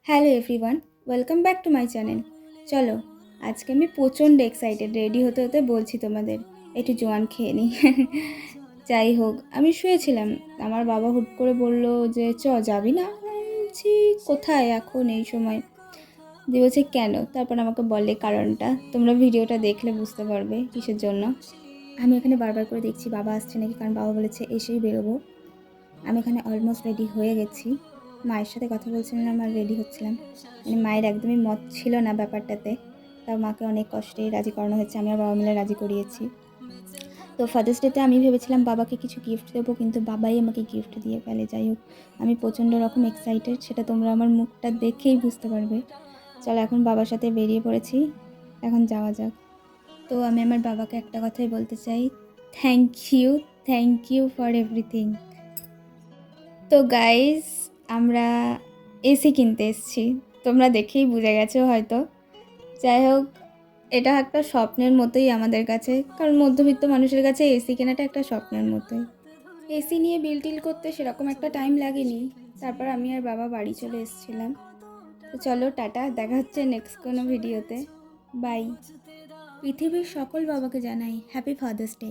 Hello everyone, welcome back to my channel. চলো, আজকে আমি প্রচণ্ড এক্সাইটেড, রেডি হতে হতে বলছি তোমাদের একটু জোয়ান খেয়ে নিই। যাই হোক, আমি শুয়েছিলাম, আমার বাবা হুট করে বলল যে যাবি না? আমি বলছি কোথায় এখন এই সময়? দিয়ে বলছে কেন? তারপর আমাকে বললে কারণটা, তোমরা ভিডিওটা দেখলে বুঝতে পারবে কিসের জন্য। আমি এখানে বারবার করে দেখছি বাবা আসছে নাকি, কারণ বাবা বলেছে এসেই বেরোবো। আমি এখানে অলমোস্ট রেডি হয়ে গেছি, মায়ের সাথে কথা বলছিলাম আর রেডি হচ্ছিলাম। মানে মায়ের একদমই মত ছিল না ব্যাপারটাতে, তাও মাকে অনেক কষ্টেই রাজি করানো হয়েছে, আমি আর বাবা মিলে রাজি করিয়েছি। তো ফাদার্স ডেতে আমি ভেবেছিলাম বাবাকে কিছু গিফট দেবো, কিন্তু বাবাই আমাকে গিফট দিয়ে ফেলে। যাই হোক, আমি প্রচণ্ড রকম এক্সাইটেড, সেটা তোমরা আমার মুখটা দেখেই বুঝতে পারবে। চলো, এখন বাবার সাথে বেরিয়ে পড়েছি, এখন যাওয়া যাক। তো আমি আমার বাবাকে একটা কথাই বলতে চাই, thank you, thank you for everything. তো গাইস, আমরা এসি কিনতে এসেছি, তোমরা দেখেই বুঝে গেছো হয়তো। যাই হোক, এটা একটা স্বপ্নের মতোই আমাদের কাছে, কারণ মধ্যবিত্ত মানুষের কাছে এসি কেনাটা একটা স্বপ্নের মতোই। এসি নিয়ে বিল টিল করতে সেরকম একটা টাইম লাগেনি, তারপর আমি আর বাবা বাড়ি চলে এসেছিলাম। তো চলো, টাটা, দেখা হচ্ছে নেক্সট কোনো ভিডিওতে। বাই। পৃথিবীর সকল বাবাকে জানাই হ্যাপি ফাদার্স ডে।